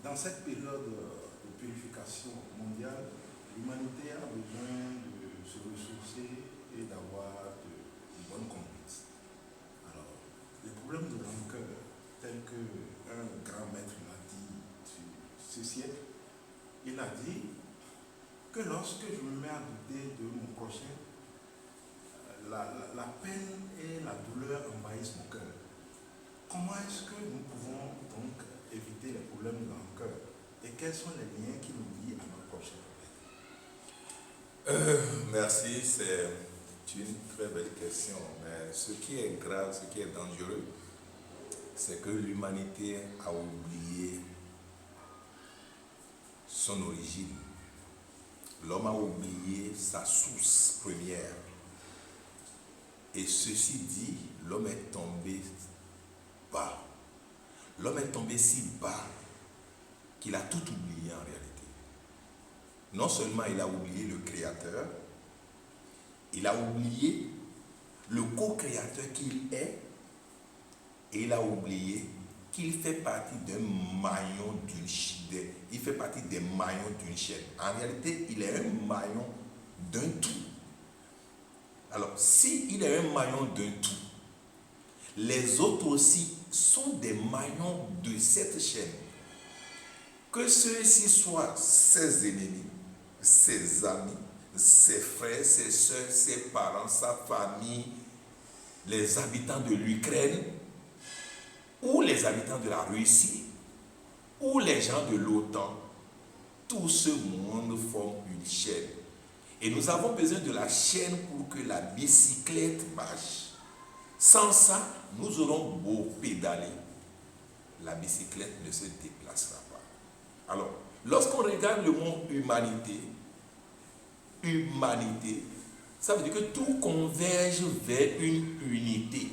Dans cette période de purification mondiale, l'humanité a besoin de se ressourcer et d'avoir de bonnes conduites. Alors, les problèmes de rancœur, tels qu'un grand maître l'a dit sur ce siècle, il a dit que lorsque je me mets à douter de mon prochain, la peine et la douleur envahissent mon cœur. Comment est-ce que nous pouvons donc éviter les problèmes de rancœur? Et quels sont les liens qui nous lient à notre prochain? Merci, c'est une très belle question. Mais ce qui est grave, ce qui est dangereux, c'est que l'humanité a oublié son origine. L'homme a oublié sa source première. Et ceci dit, l'homme est tombé bas. L'homme est tombé si bas qu'il a tout oublié en réalité. Non seulement il a oublié le Créateur, il a oublié le co-créateur qu'il est, et il a oublié qu'il fait partie d'un maillon d'une chaîne. Il fait partie des maillons d'une chaîne. En réalité, il est un maillon d'un tout. Alors, s'il est un maillon d'un tout, les autres aussi sont des maillons de cette chaîne. Que ceux-ci soient ses ennemis, ses amis, ses frères, ses soeurs, ses parents, sa famille, les habitants de l'Ukraine, ou les habitants de la Russie, ou les gens de l'OTAN, tout ce monde forme une chaîne. Et nous avons besoin de la chaîne pour que la bicyclette marche. Sans ça, nous aurons beau pédaler, la bicyclette ne se déplacera pas. Alors, lorsqu'on regarde le mot humanité, ça veut dire que tout converge vers une unité.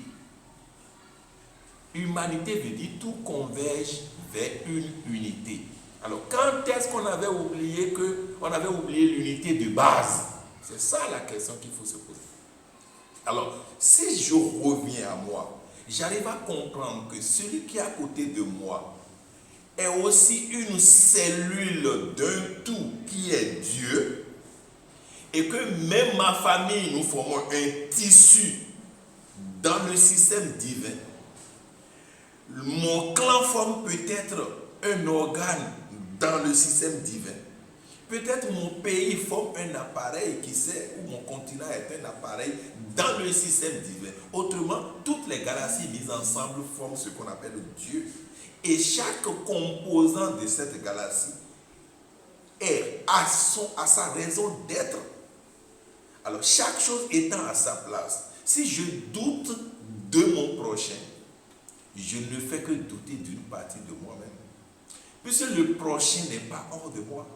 Humanité veut dire tout converge vers une unité. Alors, quand est-ce qu'on avait oublié l'unité de base? C'est ça la question qu'il faut se poser. Alors, si je reviens à moi, j'arrive à comprendre que celui qui est à côté de moi est aussi une cellule d'un tout qui est Dieu, et que même ma famille, nous formons un tissu dans le système divin. Mon clan forme peut-être un organe dans le système divin. Peut-être mon pays forme un appareil, qui sait, ou mon continent est un appareil dans le système divin. Autrement, toutes les galaxies mises ensemble forment ce qu'on appelle Dieu. Et chaque composant de cette galaxie est à sa raison d'être. Alors, chaque chose étant à sa place, si je doute de mon prochain, je ne fais que douter d'une partie de moi-même. Puisque le prochain n'est pas hors de moi.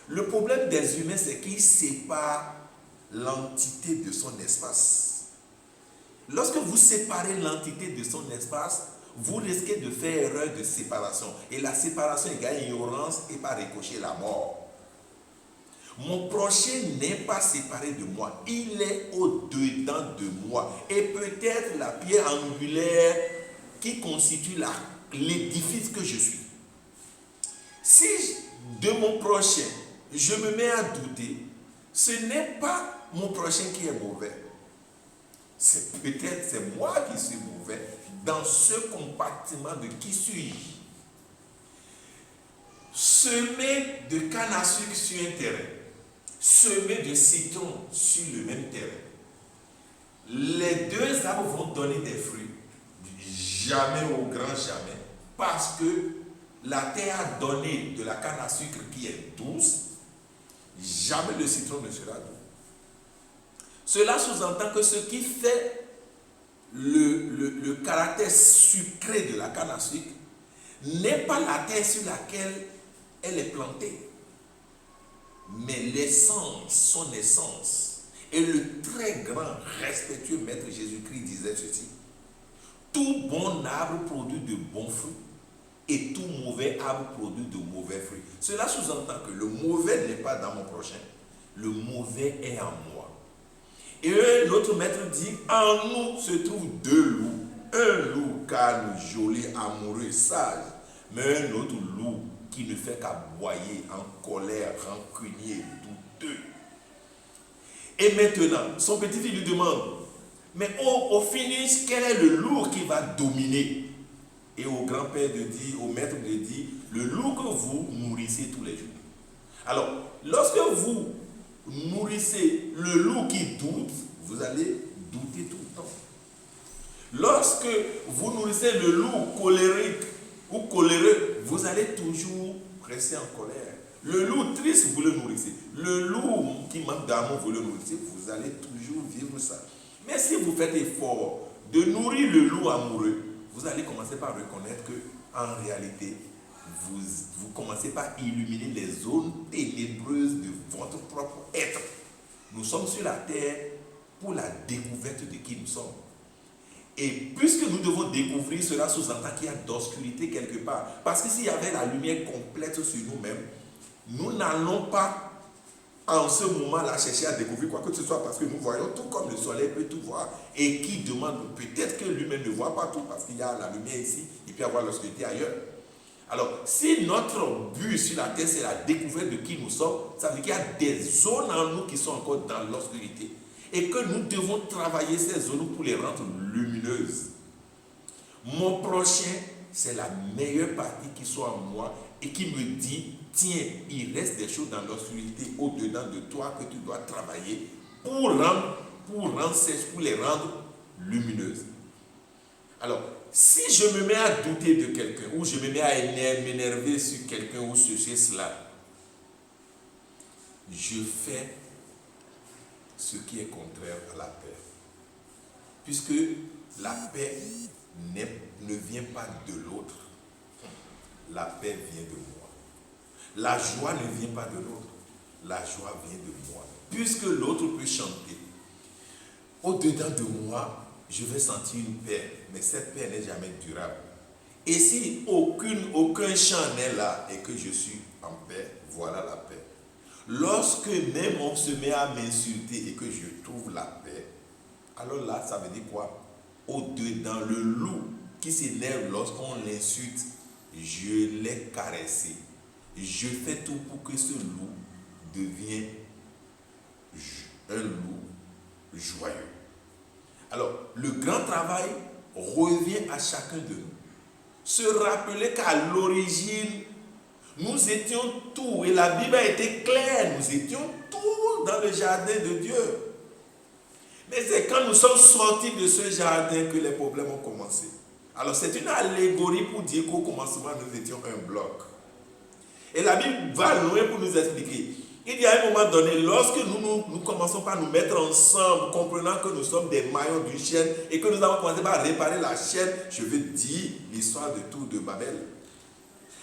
Le problème des humains, c'est qu'ils séparent l'entité de son espace. Lorsque vous séparez l'entité de son espace, vous risquez de faire erreur de séparation. Et la séparation égale ignorance et par ricochet la mort. Mon prochain n'est pas séparé de moi. Il est au-dedans de moi. Et peut-être la pierre angulaire qui constitue l'édifice que je suis. Si de mon prochain, je me mets à douter, ce n'est pas mon prochain qui est mauvais. C'est moi qui suis mauvais dans ce compartiment de qui suis-je. Semer de canne à sucre sur un terrain, semer de citron sur le même terrain. Les deux arbres vont donner des fruits. Jamais au grand jamais. Parce que la terre a donné de la canne à sucre qui est douce. Jamais le citron ne sera doux. Cela sous-entend que ce qui fait le caractère sucré de la canne à sucre n'est pas la terre sur laquelle elle est plantée, mais l'essence, son essence. Et le très grand, respectueux Maître Jésus-Christ disait ceci: tout bon arbre produit de bons fruits, et tout mauvais arbre produit de mauvais fruits. Cela sous-entend que le mauvais n'est pas dans mon prochain, le mauvais est en moi. Et l'autre maître dit: en nous se trouvent deux loups, un loup calme, joli, amoureux, sage, mais un autre loup qui ne fait qu'aboyer, en colère, rancunier, douteux. Et maintenant, son petit-fils lui demande, mais au finish, quel est le loup qui va dominer? Et au grand-père de dire, au maître de dire, le loup que vous nourrissez tous les jours. Alors, lorsque vous nourrissez le loup qui doute, vous allez douter tout le temps. Lorsque vous nourrissez le loup colérique ou coléreux, vous allez toujours rester en colère. Le loup triste, vous le nourrissez. Le loup qui manque d'amour, vous le nourrissez. Vous allez toujours vivre ça. Mais si vous faites effort de nourrir le loup amoureux, vous allez commencer par reconnaître que, en réalité, vous commencez par illuminer les zones ténébreuses de votre propre être. Nous sommes sur la terre pour la découverte de qui nous sommes. Et puisque nous devons découvrir cela, sous-entend qu'il y a d'obscurité quelque part. Parce que s'il y avait la lumière complète sur nous-mêmes, nous n'allons pas en ce moment-là chercher à découvrir quoi que ce soit, parce que nous voyons tout comme le soleil peut tout voir. Et qui demande, peut-être que lui-même ne voit pas tout, parce qu'il y a la lumière ici, il peut y avoir l'obscurité ailleurs. Alors, si notre but sur la terre, c'est la découverte de qui nous sommes, ça veut dire qu'il y a des zones en nous qui sont encore dans l'obscurité. Et que nous devons travailler ces zones pour les rendre lumineuses. Mon prochain, c'est la meilleure partie qui soit en moi et qui me dit, tiens, il reste des choses dans l'obscurité au-dedans de toi que tu dois travailler pour les rendre lumineuses. Alors, si je me mets à douter de quelqu'un, ou je me mets à m'énerver sur quelqu'un, ou ceci, cela, je fais ce qui est contraire à la paix. Puisque la paix ne vient pas de l'autre. La paix vient de moi. La joie ne vient pas de l'autre. La joie vient de moi. Puisque l'autre peut chanter, au-dedans de moi, je vais sentir une paix. Mais cette paix n'est jamais durable. Et si aucun chant n'est là et que je suis en paix, voilà la paix. Lorsque même on se met à m'insulter et que je trouve la paix, alors là, ça veut dire quoi? Au-dedans, le loup qui s'énerve lorsqu'on l'insulte, je l'ai caressé. Je fais tout pour que ce loup devienne un loup joyeux. Alors, le grand travail revient à chacun de nous. Se rappeler qu'à l'origine, nous étions tout, et la Bible a été claire, nous étions tout dans le jardin de Dieu. Mais c'est quand nous sommes sortis de ce jardin que les problèmes ont commencé. Alors c'est une allégorie pour dire qu'au commencement, nous étions un bloc. Et la Bible va loin pour nous expliquer. Il y a un moment donné, lorsque nous commençons par nous mettre ensemble, comprenant que nous sommes des maillons d'une chaîne et que nous avons commencé par réparer la chaîne, je veux dire l'histoire de Tour de Babel.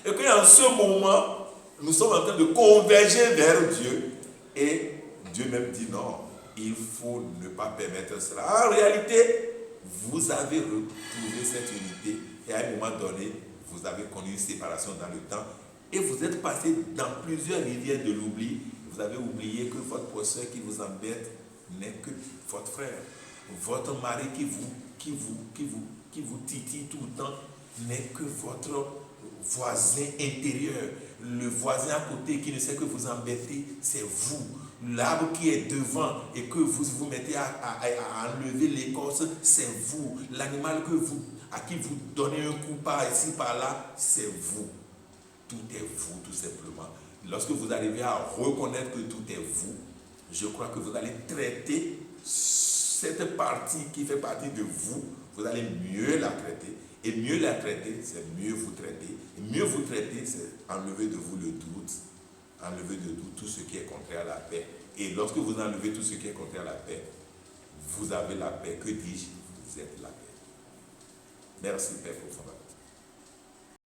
Et qu'en ce moment, nous sommes en train de converger vers Dieu. Et Dieu même dit non, il faut ne pas permettre cela. En réalité, vous avez retrouvé cette unité et à un moment donné, vous avez connu une séparation dans le temps et vous êtes passé dans plusieurs rivières de l'oubli. Vous avez oublié que votre prochain qui vous embête n'est que votre frère. Votre mari qui vous titille tout le temps n'est que votre voisin intérieur. Le voisin à côté qui ne sait que vous embêtez, c'est vous. L'arbre qui est devant et que vous vous mettez à enlever l'écorce, c'est vous. L'animal à qui vous donnez un coup par ici, par là, c'est vous. Tout est vous, tout simplement. Lorsque vous arrivez à reconnaître que tout est vous, je crois que vous allez traiter cette partie qui fait partie de vous, vous allez mieux la traiter. Et mieux la traiter, c'est mieux vous traiter. Et mieux vous traiter, c'est enlever de vous le doute, enlever de vous tout ce qui est contraire à la paix. Et lorsque vous enlevez tout ce qui est contraire à la paix, vous avez la paix. Que dis-je? Vous êtes la paix. Merci, Père profond.